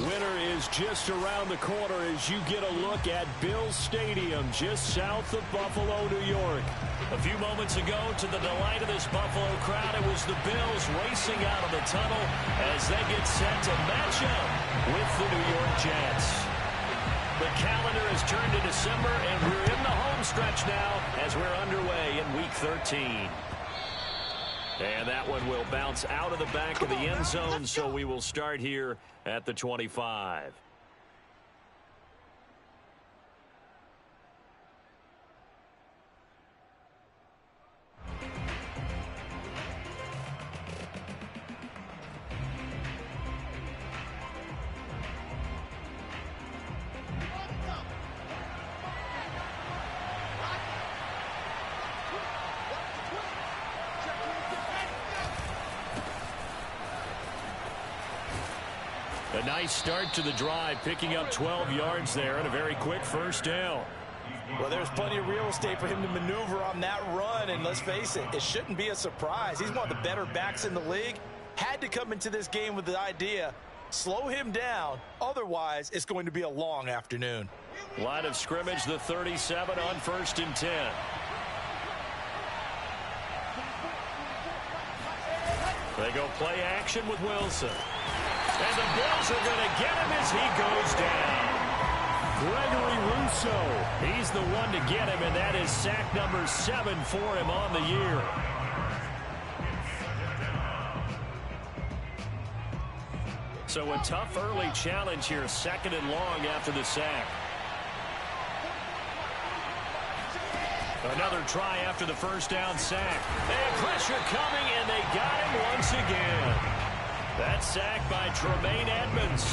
winter is just around the corner as you get a look at Bills Stadium just south of Buffalo, New York. A few moments ago, to the delight of this Buffalo crowd, it was the Bills racing out of the tunnel as they get set to match up with the New York Jets. The calendar has turned to December, and we're in the home stretch now as we're underway in Week 13. And that one will bounce out of the back of the end zone, so we will start here at the 25. A nice start to the drive, picking up 12 yards there and a very quick first down. Well, there's plenty of real estate for him to maneuver on that run, and let's face it, it shouldn't be a surprise. He's one of the better backs in the league. Had to come into this game with the idea, slow him down, otherwise it's going to be a long afternoon. Line of scrimmage, the 37 on 1st and 10. They go play action with Wilson. And the Bills are going to get him as he goes down. Gregory Rousseau, he's the one to get him, and that is sack number 7 for him on the year. So a tough early challenge here, 2nd and long after the sack. Another try after the first down sack. They have pressure coming, and they got him once again. That sack by Tremaine Edmonds.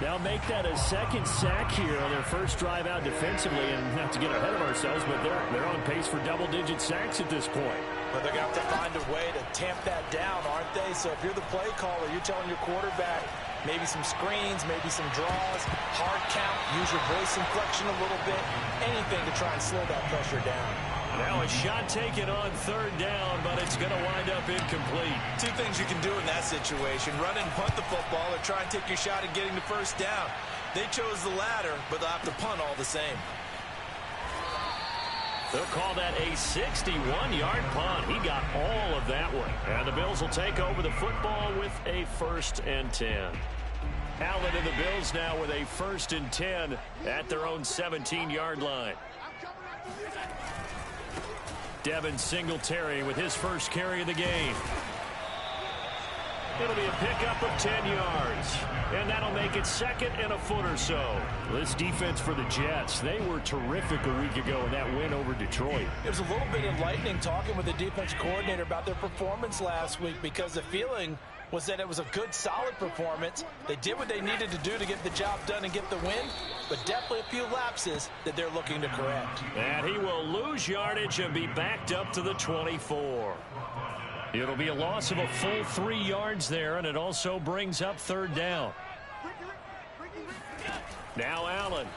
Now make that a 2nd sack here on their first drive out defensively, and not to get ahead of ourselves, but they're on pace for double-digit sacks at this point. But they're going to have to find a way to tamp that down, aren't they? So if you're the play caller, you're telling your quarterback maybe some screens, maybe some draws, hard count, use your voice inflection a little bit, anything to try and slow that pressure down. Now a shot taken on 3rd down, but it's going to wind up incomplete. Two things you can do in that situation: run and punt the football, or try and take your shot at getting the first down. They chose the latter, but they'll have to punt all the same. They'll call that a 61-yard punt. He got all of that one. And the Bills will take over the football with a 1st and 10. Allen and the Bills now with a 1st and 10 at their own 17-yard line. Devin Singletary with his first carry of the game. It'll be a pickup of 10 yards. And that'll make it 2nd and a foot or so. This defense for the Jets, they were terrific a week ago in that win over Detroit. It was a little bit enlightening talking with the defense coordinator about their performance last week, because the feeling was that it was a good, solid performance. They did what they needed to do to get the job done and get the win, but definitely a few lapses that they're looking to correct. And he will lose yardage and be backed up to the 24. It'll be a loss of a full 3 yards there, and it also brings up 3rd down. Now Allen.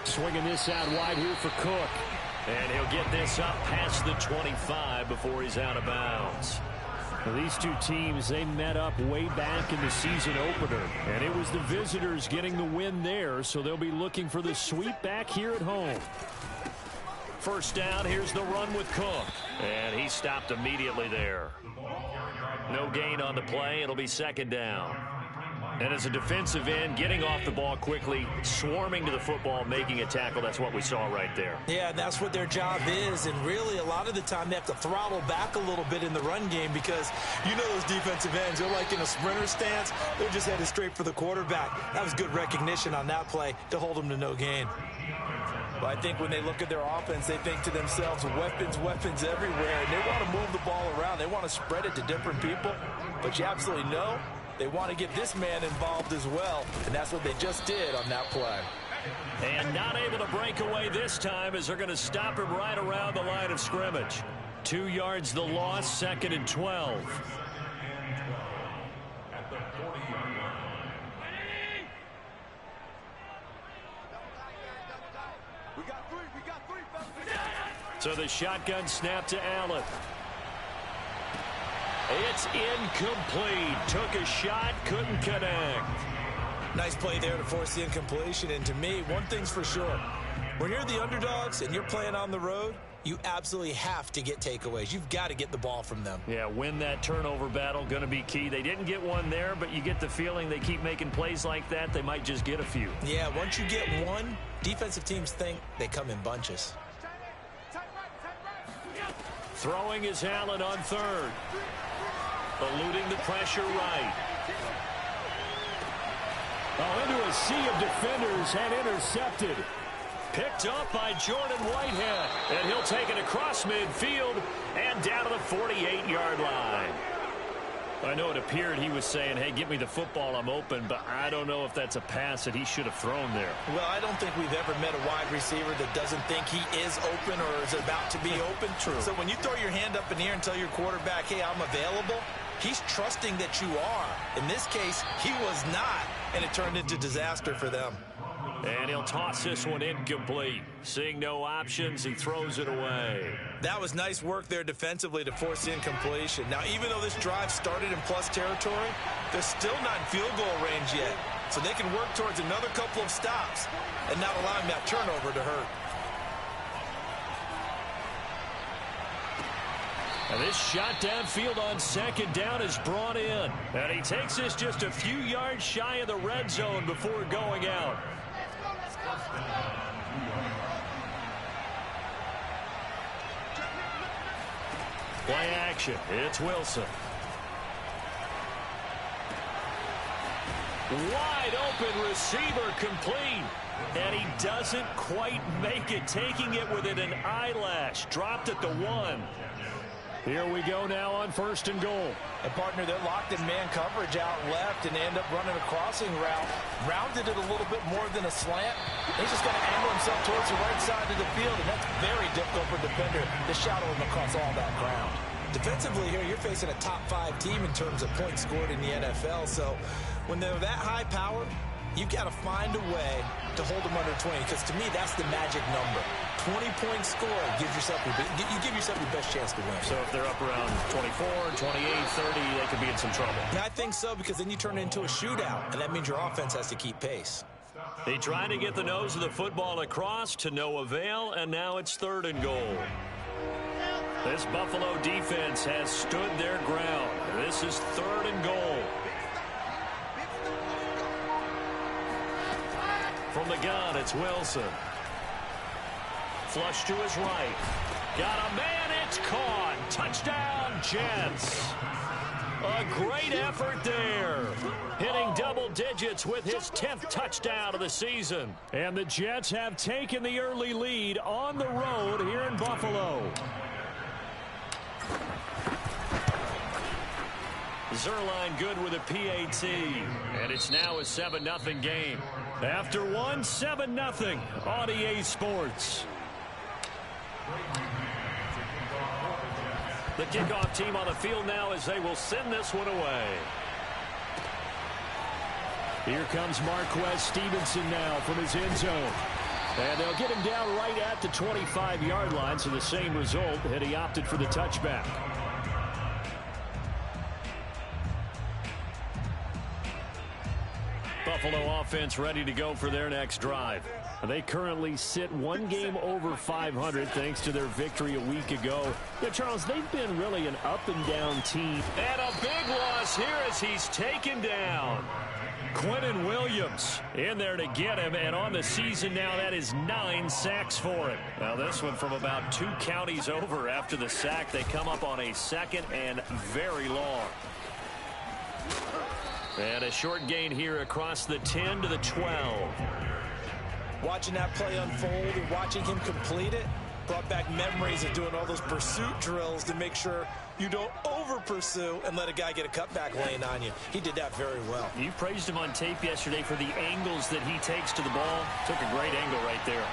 Swinging this out wide here for Cook. And he'll get this up past the 25 before he's out of bounds. Now, these two teams, they met up way back in the season opener, and it was the visitors getting the win there, so they'll be looking for the sweep back here at home. First down, here's the run with Cook, and he stopped immediately there. No gain on the play. It'll be 2nd down. And as a defensive end, getting off the ball quickly, swarming to the football, making a tackle, that's what we saw right there. Yeah, that's what their job is, and really a lot of the time they have to throttle back a little bit in the run game, because you know those defensive ends, they're like in a sprinter stance. They're just headed straight for the quarterback. That was good recognition on that play to hold them to no gain. But I think when they look at their offense, they think to themselves, weapons, weapons everywhere, and they want to move the ball around. They want to spread it to different people, but you absolutely know they want to get this man involved as well, and that's what they just did on that play. And not able to break away this time as they're going to stop him right around the line of scrimmage. 2 yards the loss, 2nd and 12. So the shotgun snap to Allen. It's incomplete. Took a shot, couldn't connect. Nice play there to force the incompletion. And to me, one thing's for sure. When you're the underdogs and you're playing on the road, you absolutely have to get takeaways. You've got to get the ball from them. Yeah, win that turnover battle, going to be key. They didn't get one there, but you get the feeling they keep making plays like that, they might just get a few. Yeah, once you get one, defensive teams think they come in bunches. Throwing is Allen on third. Eluding the pressure right. Oh, into a sea of defenders and intercepted. Picked up by Jordan Whitehead. And he'll take it across midfield and down to the 48-yard line. I know it appeared he was saying, hey, get me the football, I'm open, but I don't know if that's a pass that he should have thrown there. Well, I don't think we've ever met a wide receiver that doesn't think he is open or is about to be open. True. So when you throw your hand up in the air and tell your quarterback, hey, I'm available, he's trusting that you are. In this case, he was not, and it turned into disaster for them. And he'll toss this one incomplete. Seeing no options, he throws it away. That was nice work there defensively to force the incompletion. Now, even though this drive started in plus territory, they're still not in field goal range yet. So they can work towards another couple of stops and not allowing that turnover to hurt. And this shot downfield on second down is brought in. And he takes this just a few yards shy of the red zone before going out. Play action. It's Wilson. Wide open receiver complete. And he doesn't quite make it, taking it within an eyelash. Dropped at the 1. Here we go now on 1st and goal. A partner, they're locked in man coverage out left, and they end up running a crossing route. Rounded it a little bit more than a slant. He's just going to angle himself towards the right side of the field, and that's very difficult for a defender to shadow him across all that ground. Defensively here, you're facing a top 5 team in terms of points scored in the NFL, so when they're that high power, you've got to find a way to hold them under 20, because to me, that's the magic number. 20-point score, you give yourself your best chance to win. So if they're up around 24, 28, 30, they could be in some trouble. And I think so, because then you turn it into a shootout, and that means your offense has to keep pace. They try to get the nose of the football across to no avail, and now it's 3rd and goal. This Buffalo defense has stood their ground. This is 3rd and goal. From the gun, it's Wilson. Flush to his right. Got a man, it's caught. Touchdown, Jets. A great effort there. Hitting double digits with his 10th touchdown of the season. And the Jets have taken the early lead on the road here in Buffalo. Zerline good with a PAT. And it's now a 7-0 game. After one, 7-0 on EA Sports. The kickoff team on the field now as they will send this one away. Here comes Marquez Stevenson now from his end zone. And they'll get him down right at the 25-yard line, so the same result had he opted for the touchback. Buffalo offense ready to go for their next drive. They currently sit one game over 500 thanks to their victory a week ago. Yeah, Charles, they've been really an up-and-down team. And a big loss here as he's taken down. Quentin Williams in there to get him, and on the season now, that is 9 sacks for him. Now this one from about 2 counties over after the sack. They come up on a 2nd and very long. And a short gain here across the 10 to the 12. Watching that play unfold and watching him complete it brought back memories of doing all those pursuit drills to make sure you don't over-pursue and let a guy get a cutback lane on you. He did that very well. You praised him on tape yesterday for the angles that he takes to the ball. Took a great angle right there.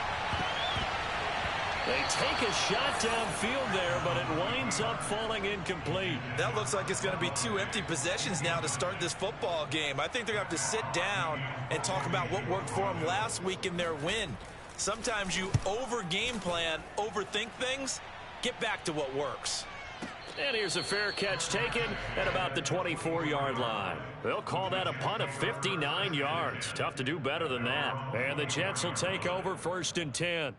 They take a shot downfield there, but it winds up falling incomplete. That looks like it's going to be 2 empty possessions now to start this football game. I think they're going to have to sit down and talk about what worked for them last week in their win. Sometimes you over-game plan, overthink things, get back to what works. And here's a fair catch taken at about the 24-yard line. They'll call that a punt of 59 yards. Tough to do better than that. And the Jets will take over 1st and 10.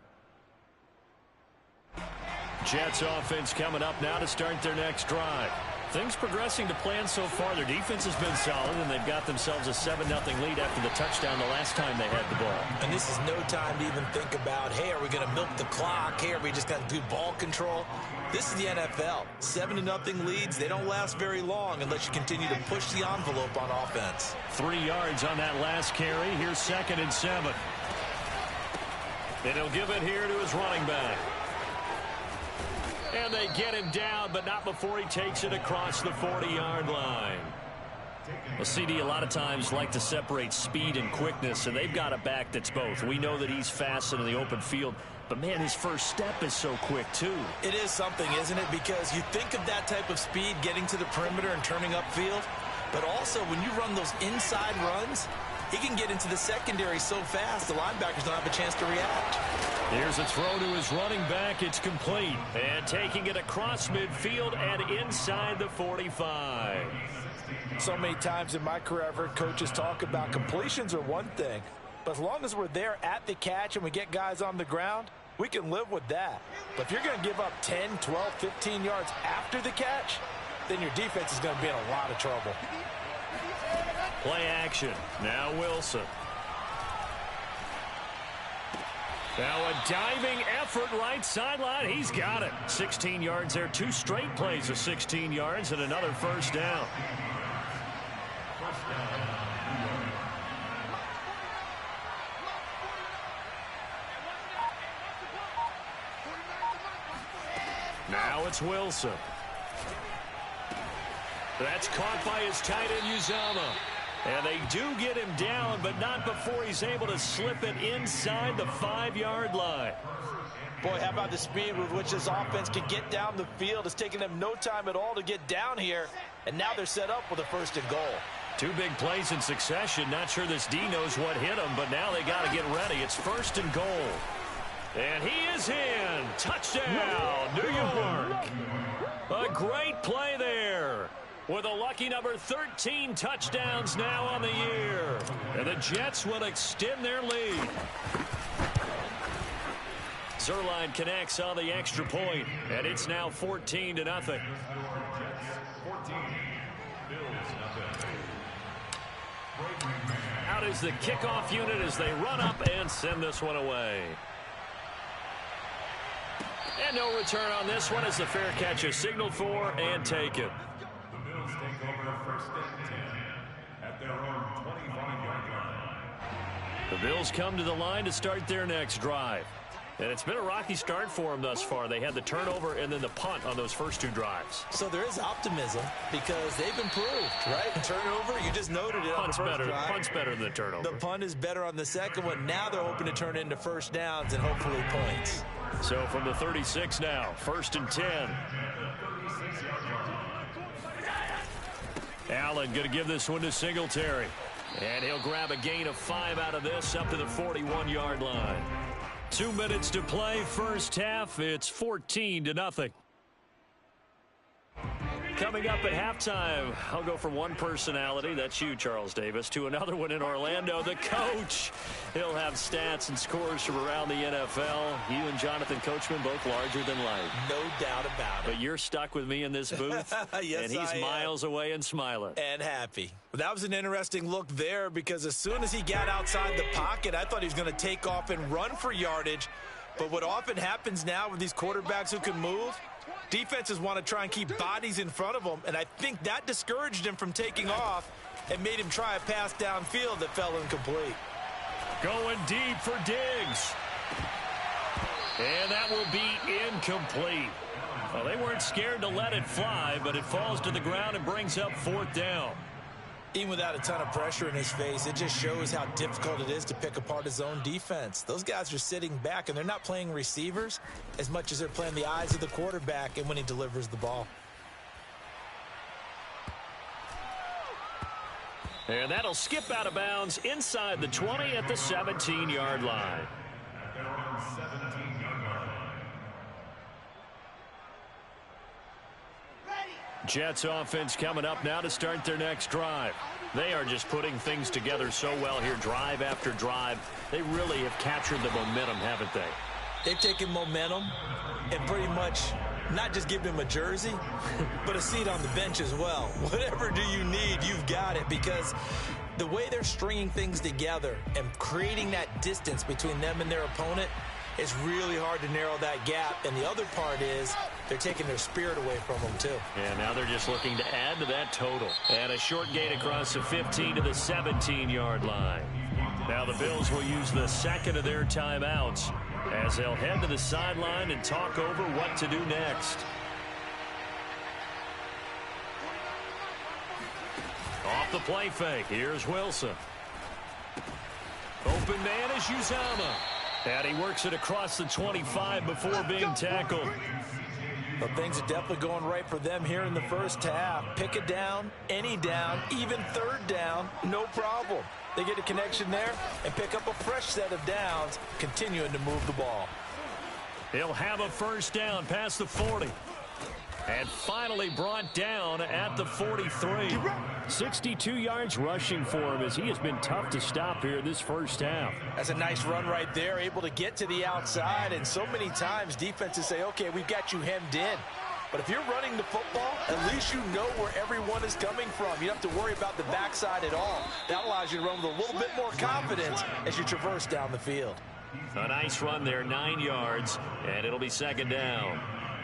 Jets offense coming up now to start their next drive. Things progressing to plan so far. Their defense has been solid, and they've got themselves a 7-0 lead after the touchdown the last time they had the ball. And this is no time to even think about, hey, are we going to milk the clock? Hey, are we just going to do ball control? This is the NFL. 7-0 leads, they don't last very long unless you continue to push the envelope on offense. 3 yards on that last carry. Here's 2nd and 7. And he'll give it here to his running back. And they get him down, but not before he takes it across the 40-yard line. Well, CD a lot of times like to separate speed and quickness, and they've got a back that's both. We know that he's fast in the open field, but, man, his first step is so quick, too. It is something, isn't it? Because you think of that type of speed getting to the perimeter and turning upfield, but also when you run those inside runs, he can get into the secondary so fast the linebackers don't have a chance to react. Here's a throw to his running back. It's complete. And taking it across midfield and inside the 45. So many times in my career I've heard coaches talk about completions are one thing, but as long as we're there at the catch and we get guys on the ground, we can live with that. But if you're going to give up 10, 12, 15 yards after the catch, then your defense is going to be in a lot of trouble. Play action. Now Wilson. Now a diving effort right sideline. He's got it. 16 yards there. 2 straight plays of 16 yards and another first down. Now it's Wilson. That's caught by his tight end, Uzama. And they do get him down, but not before he's able to slip it inside the 5-yard line. Boy, how about the speed with which this offense can get down the field? It's taken them no time at all to get down here, and now they're set up with a 1st and goal. 2 big plays in succession. Not sure this D knows what hit him, but now they got to get ready. It's 1st and goal. And he is in. Touchdown, New York. A great play there. With a lucky number 13 touchdowns now on the year. And the Jets will extend their lead. Zerline connects on the extra point, and it's now 14-0. Out is the kickoff unit as they run up and send this one away. And no return on this one as the fair catch is signaled for and taken. The Bills come to the line to start their next drive. And it's been a rocky start for them thus far. They had the turnover and then the punt on those first 2 drives. So there is optimism because they've improved, right? Turnover, you just noted it on the first drive. Punt's better than the turnover. The punt is better on the second one. Now they're hoping to turn into first downs and hopefully points. So from the 36 now, 1st and 10. Allen going to give this one to Singletary. And he'll grab a gain of 5 out of this up to the 41-yard line. 2 minutes to play, first half. It's 14-0. Coming up at halftime, I'll go from one personality, that's you, Charles Davis, to another one in Orlando, the coach. He'll have stats and scores from around the NFL. You and Jonathan Coachman both larger than life. No doubt about it. But you're stuck with me in this booth, yes, and he's miles away and smiling. And happy. Well, that was an interesting look there because as soon as he got outside the pocket, I thought he was going to take off and run for yardage. But what often happens now with these quarterbacks who can move, defenses want to try and keep bodies in front of them, and I think that discouraged him from taking off and made him try a pass downfield that fell incomplete. Going deep for Diggs. And that will be incomplete. Well, they weren't scared to let it fly, but it falls to the ground and brings up 4th down. Even without a ton of pressure in his face, it just shows how difficult it is to pick apart his own defense. Those guys are sitting back, and they're not playing receivers as much as they're playing the eyes of the quarterback and when he delivers the ball. And that'll skip out of bounds inside the 20 at the 17-yard line. Jets offense coming up now to start their next drive. They are just putting things together so well here, drive after drive. They really have captured the momentum, haven't they? They've taken momentum and pretty much not just given him a jersey, but a seat on the bench as well. Whatever do you need, you've got it, because the way they're stringing things together and creating that distance between them and their opponent, it's really hard to narrow that gap. And the other part is they're taking their spirit away from them, too. And now they're just looking to add to that total. And a short gain across the 15 to the 17-yard line. Now the Bills will use the second of their timeouts as they'll head to the sideline and talk over what to do next. Off the play fake, here's Wilson. Open man is Uzama. And he works it across the 25 before being tackled. Well, things are definitely going right for them here in the first half. Pick a down, any down, even third down, no problem. They get a connection there and pick up a fresh set of downs, continuing to move the ball. He'll have a first down past the 40. And finally brought down at the 43. 62 yards rushing for him as he has been tough to stop here this first half. That's a nice run right there, able to get to the outside. And so many times defenses say, okay, we've got you hemmed in. But if you're running the football, at least you know where everyone is coming from. You don't have to worry about the backside at all. That allows you to run with a little bit more confidence as you traverse down the field. A nice run there, 9 yards, and it'll be second down.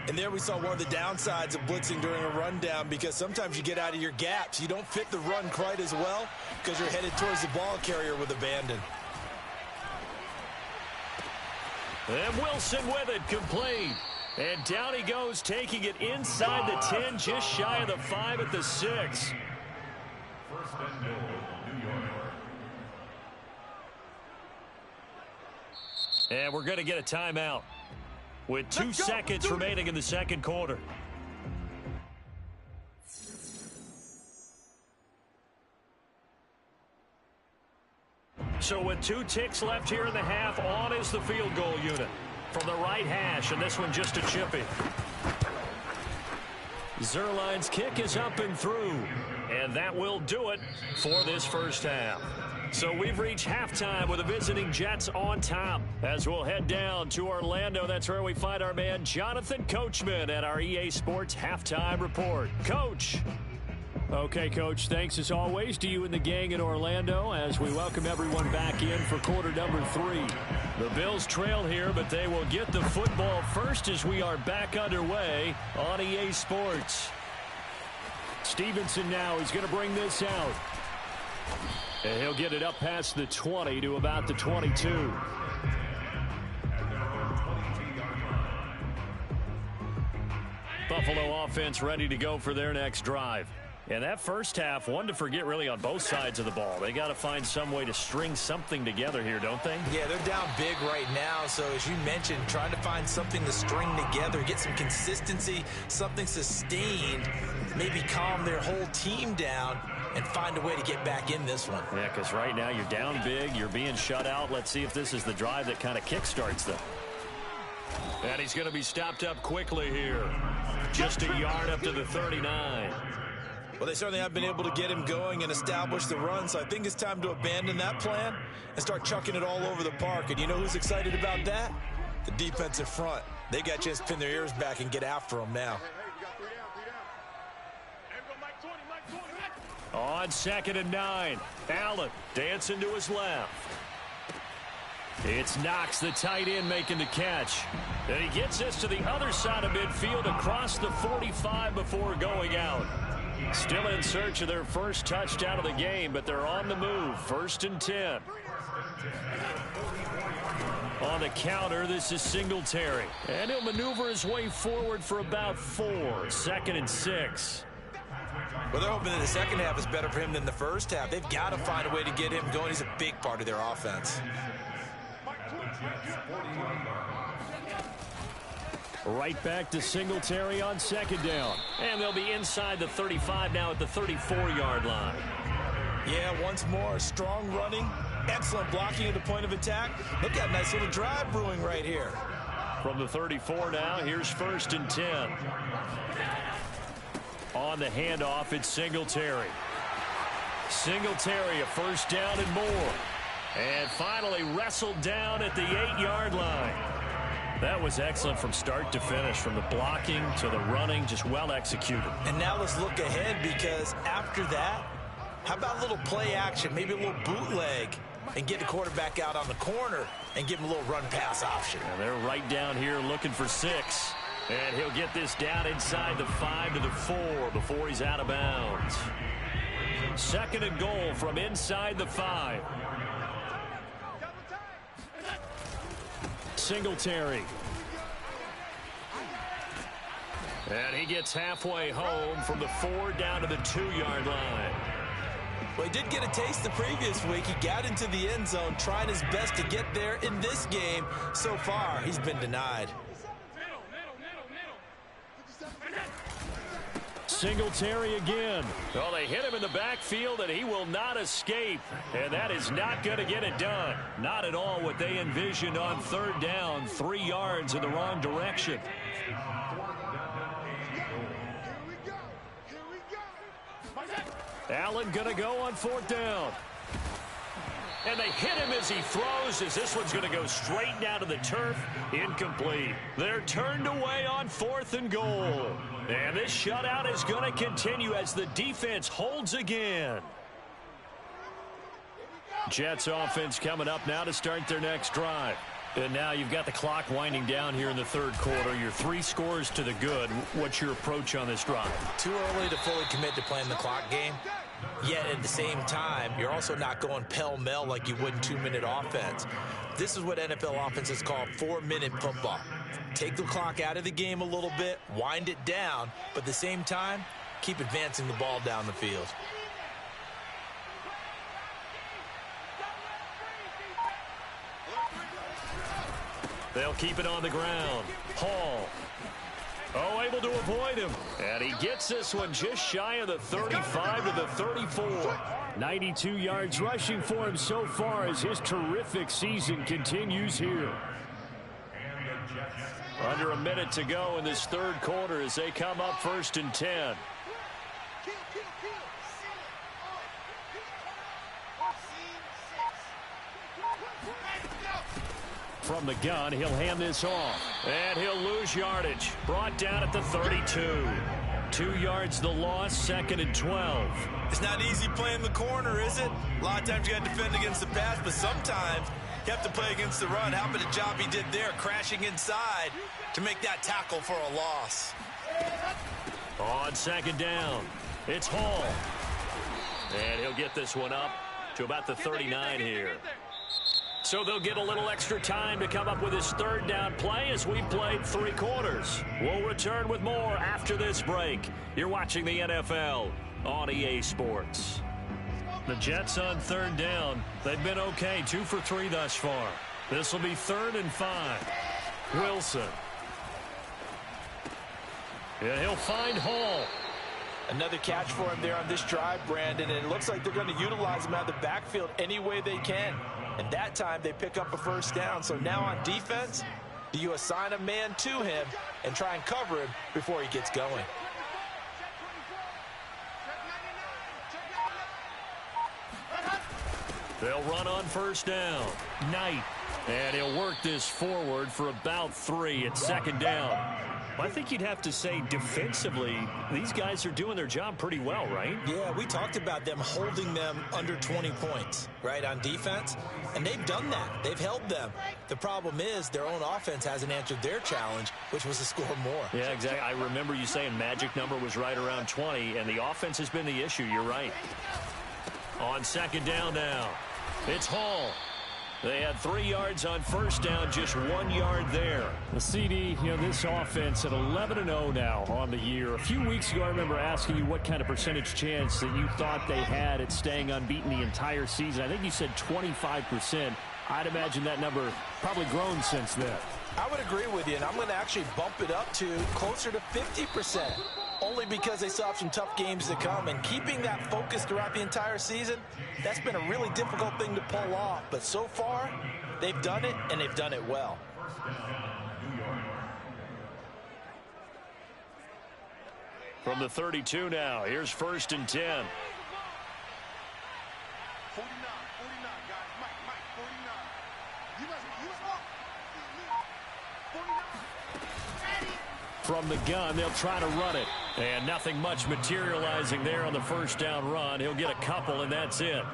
And there we saw one of the downsides of blitzing during a rundown, because sometimes you get out of your gaps. You don't fit the run quite as well because you're headed towards the ball carrier with abandon. And Wilson with it, complete. And down he goes, taking it inside the 10, just shy of the 5 at the 6. And we're going to get a timeout with 2 seconds remaining in the second quarter. So with 2 ticks left here in the half, on is the field goal unit from the right hash, and this one just a chippy. Zerline's kick is up and through, and that will do it for this first half. So we've reached halftime with the visiting Jets on top. As we'll head down to Orlando, that's where we find our man Jonathan Coachman at our EA Sports Halftime Report. Coach. Okay, Coach, thanks as always to you and the gang in Orlando as we welcome everyone back in for quarter number 3. The Bills trail here, but they will get the football first as we are back underway on EA Sports. Stevenson now is going to bring this out. And he'll get it up past the 20 to about the 22. Buffalo offense ready to go for their next drive. And that first half, one to forget really on both sides of the ball. They got to find some way to string something together here, don't they? Yeah, they're down big right now. So as you mentioned, trying to find something to string together, get some consistency, something sustained, maybe calm their whole team down and find a way to get back in this one. Yeah, because right now you're down big, you're being shut out. Let's see if this is the drive that kind of kickstarts them. And he's going to be stopped up quickly here. Just a yard up to the 39. Well, they certainly have been able to get him going and establish the run, so I think it's time to abandon that plan and start chucking it all over the park. And you know who's excited about that? The defensive front. They got a chance to pin their ears back and get after him now. On 2nd and 9, Allen dancing to his left. It's Knox, the tight end, making the catch. And he gets this to the other side of midfield across the 45 before going out. Still in search of their first touchdown of the game, but they're on the move. 1st and 10. On the counter, this is Singletary. And he'll maneuver his way forward for about 4. 2nd and 6. Well, they're hoping that the second half is better for him than the first half. They've got to find a way to get him going. He's a big part of their offense. Right back to Singletary on 2nd down. And they'll be inside the 35 now at the 34-yard line. Yeah, once more, strong running, excellent blocking at the point of attack. Look at a nice little drive brewing right here. From the 34 now, here's 1st and 10. On the handoff, it's Singletary. Singletary, a first down and more. And finally wrestled down at the 8-yard line. That was excellent from start to finish, from the blocking to the running, just well executed. And now let's look ahead, because after that, how about a little play action, maybe a little bootleg, and get the quarterback out on the corner and give him a little run-pass option. And they're right down here looking for 6. And he'll get this down inside the 5 to the 4 before he's out of bounds. 2nd and goal from inside the 5. Singletary. And he gets halfway home from the 4 down to the 2-yard line. Well, he did get a taste the previous week. He got into the end zone, trying his best to get there in this game. So far, he's been denied. Singletary again. Well, they hit him in the backfield, and he will not escape. And that is not going to get it done. Not at all what they envisioned on 3rd down. 3 yards in the wrong direction. Allen going to go on 4th down. And they hit him as he throws, as this one's going to go straight down to the turf. Incomplete. They're turned away on 4th and goal. And this shutout is going to continue as the defense holds again. Jets offense coming up now to start their next drive. And now you've got the clock winding down here in the 3rd quarter. You're 3 scores to the good. What's your approach on this drive? Too early to fully commit to playing the clock game. Yet at the same time, you're also not going pell-mell like you would in 2-minute offense. This is what NFL offenses call 4-minute football. Take the clock out of the game a little bit, wind it down, but at the same time, keep advancing the ball down the field. They'll keep it on the ground. Hall. Oh, able to avoid him. And he gets this one just shy of the 35 to the 34. 92 yards rushing for him so far as his terrific season continues here. Under a minute to go in this 3rd quarter as they come up 1st and 10. From the gun, he'll hand this off. And he'll lose yardage. Brought down at the 32. 2 yards the loss, 2nd and 12. It's not easy playing the corner, is it? A lot of times you got to defend against the pass, but sometimes you have to play against the run. How about the job he did there, crashing inside to make that tackle for a loss. On 2nd down, it's Hall. And he'll get this one up to about the 39 here. So they'll get a little extra time to come up with his 3rd down play as we've played 3 quarters. We'll return with more after this break. You're watching the NFL on EA Sports. The Jets on 3rd down. They've been okay, 2 for 3 thus far. This will be 3rd and 5. Wilson. And he'll find Hall. Another catch for him there on this drive, Brandon, and it looks like they're going to utilize him out of the backfield any way they can. And that time they pick up a 1st down. So now on defense, do you assign a man to him and try and cover him before he gets going? They'll run on 1st down. Knight. And he'll work this forward for about 3 at 2nd down. I think you'd have to say defensively, these guys are doing their job pretty well, right? Yeah, we talked about them holding them under 20 points, right, on defense. And they've done that. They've held them. The problem is their own offense hasn't answered their challenge, which was to score more. Yeah, exactly. I remember you saying magic number was right around 20, and the offense has been the issue. You're right. On 2nd down now, it's Hall. They had 3 yards on 1st down, just 1 yard there. The CD, this offense at 11-0 now on the year. A few weeks ago, I remember asking you what kind of percentage chance that you thought they had at staying unbeaten the entire season. I think you said 25%. I'd imagine that number probably grown since then. I would agree with you, and I'm going to actually bump it up to closer to 50%. Only because they still have some tough games to come, and keeping that focus throughout the entire season, that's been a really difficult thing to pull off. But so far, they've done it, and they've done it well. From the 32 now, here's 1st and 10. 49, 49, guys. Mike, 49. You must walk. 49. From the gun, they'll try to run it. And nothing much materializing there on the 1st down run. He'll get a couple, and that's it.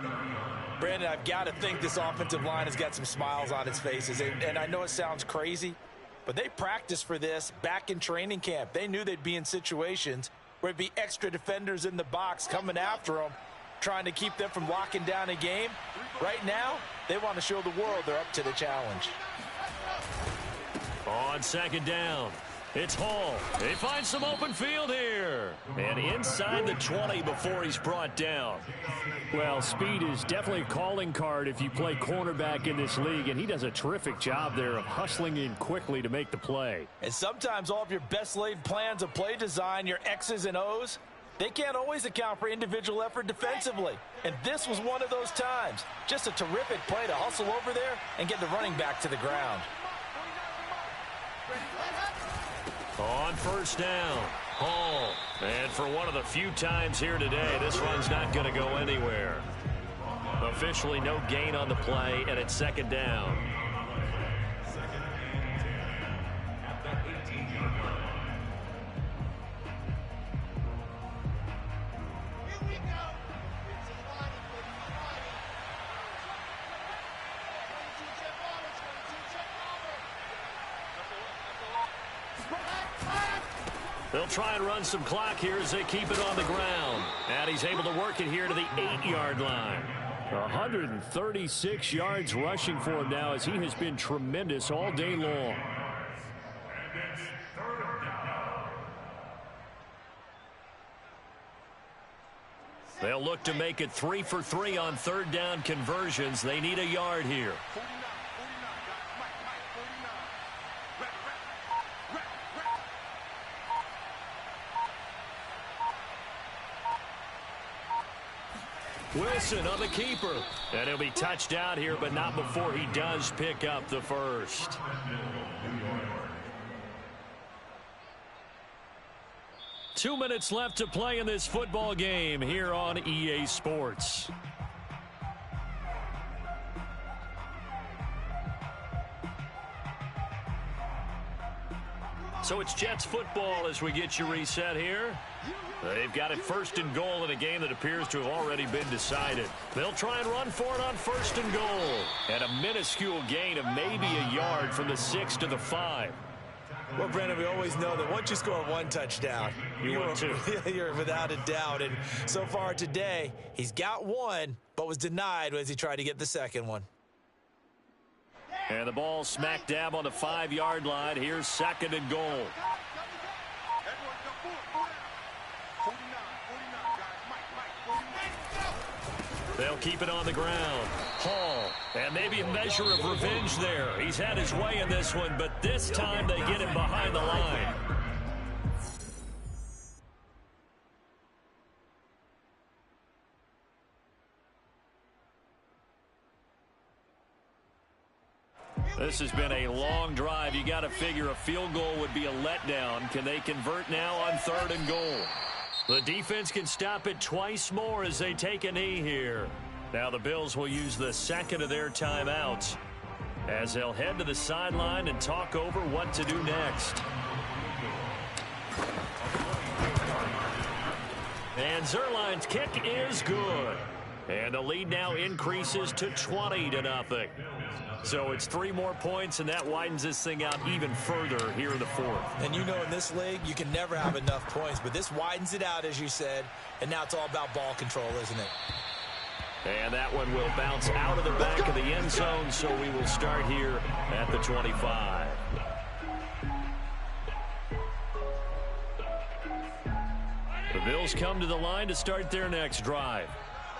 Brandon, I've got to think this offensive line has got some smiles on its faces. And I know it sounds crazy, but they practiced for this back in training camp. They knew they'd be in situations where it'd be extra defenders in the box coming after them, trying to keep them from locking down a game. Right now, they want to show the world they're up to the challenge. On 2nd down, it's Hall. He finds some open field here. And inside the 20 before he's brought down. Well, speed is definitely a calling card if you play cornerback in this league, and he does a terrific job there of hustling in quickly to make the play. And sometimes all of your best laid plans of play design, your X's and O's, they can't always account for individual effort defensively. And this was one of those times. Just a terrific play to hustle over there and get the running back to the ground. On 1st down, Hall. And for one of the few times here today, this run's not going to go anywhere. Officially no gain on the play, and it's 2nd down. They'll try and run some clock here as they keep it on the ground. And he's able to work it here to the 8-yard line. 136 yards rushing for him now as he has been tremendous all day long. They'll look to make it 3 for 3 on 3rd down conversions. They need a yard here. 49, guys. Mike, 49. Wilson on the keeper. And he'll be touched out here, but not before he does pick up the first. Two minutes left to play in this football game here on EA Sports. So it's Jets football as we get you reset here. They've got it 1st and goal in a game that appears to have already been decided. They'll try and run for it on 1st and goal. And a minuscule gain of maybe a yard from the 6 to the 5. Well, Brandon, we always know that once you score one touchdown, you're without a doubt. And so far today, he's got one, but was denied as he tried to get the second one. And the ball smack dab on the 5-yard line. Here's 2nd and goal. They'll keep it on the ground. Hall, and maybe a measure of revenge there. He's had his way in this one, but this time they get him behind the line. This has been a long drive. You got to figure a field goal would be a letdown. Can they convert now on 3rd and goal? The defense can stop it twice more as they take a knee here. Now the Bills will use the 2nd of their timeouts as they'll head to the sideline and talk over what to do next. And Zerline's kick is good. And the lead now increases to 20-0. So it's 3 more points, and that widens this thing out even further here in the 4th. And you know in this league, you can never have enough points, but this widens it out, as you said, and now it's all about ball control, isn't it? And that one will bounce out of the back of the end zone, so we will start here at the 25. The Bills come to the line to start their next drive.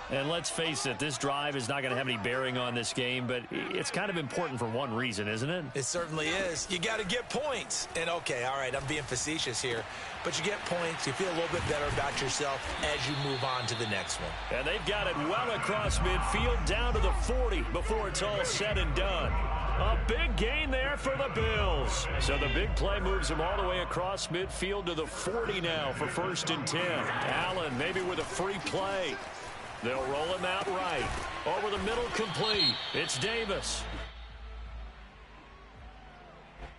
And let's face it, this drive is not going to have any bearing on this game, but it's kind of important for one reason, isn't it? It certainly is. You got to get points. And, okay, all right, I'm being facetious here, but you get points, you feel a little bit better about yourself as you move on to the next one. And they've got it well across midfield down to the 40 before it's all said and done. A big gain there for the Bills. So the big play moves him all the way across midfield to the 40 now for 1st and 10. Allen maybe with a free play. They'll roll him out right. Over the middle, complete. It's Davis.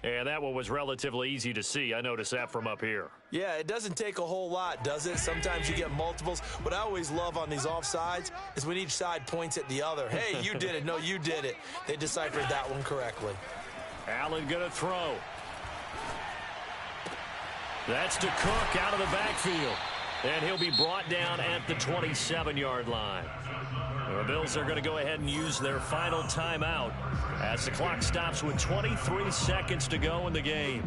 And that one was relatively easy to see. I noticed that from up here. Yeah, it doesn't take a whole lot, does it? Sometimes you get multiples. What I always love on these offsides is when each side points at the other. Hey, you did it. No, you did it. They deciphered that one correctly. Allen going to throw. That's to Cook out of the backfield. And he'll be brought down at the 27-yard line. The Bills are going to go ahead and use their final timeout as the clock stops with 23 seconds to go in the game.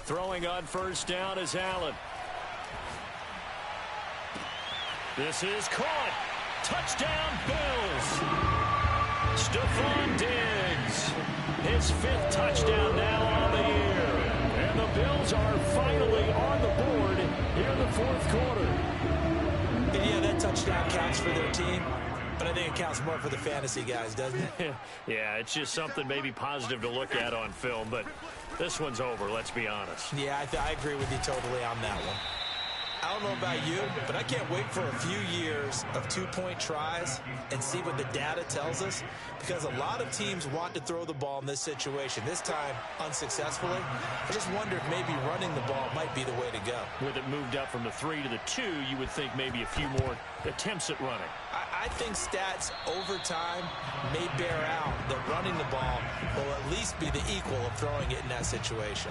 Throwing on 1st down is Allen. This is caught. Touchdown, Bills. Stephon Diggs, his 5th touchdown now on the year. And the Bills are finally on the board here in the 4th quarter. And yeah, that touchdown counts for their team, but I think it counts more for the fantasy guys, doesn't it? Yeah, it's just something maybe positive to look at on film, but this one's over, let's be honest. Yeah, I agree with you totally on that one. I don't know about you, but I can't wait for a few years of 2-point tries and see what the data tells us, because a lot of teams want to throw the ball in this situation. This time, unsuccessfully. I just wonder if maybe running the ball might be the way to go. With it moved up from the 3 to the 2, you would think maybe a few more attempts at running. I think stats over time may bear out that running the ball will at least be the equal of throwing it in that situation.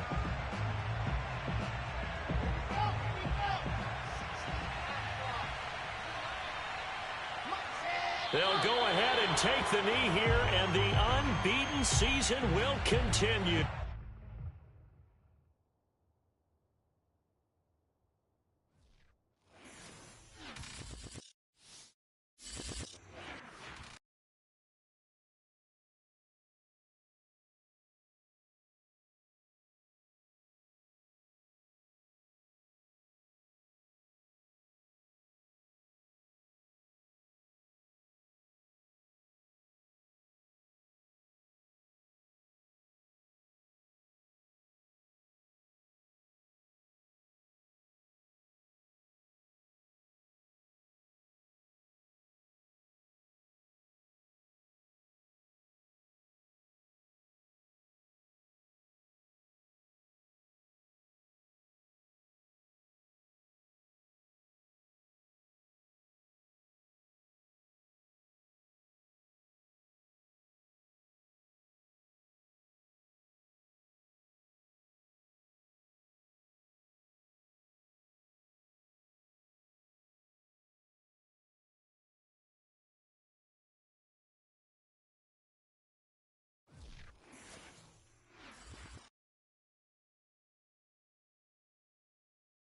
They'll go ahead and take the knee here, and the unbeaten season will continue.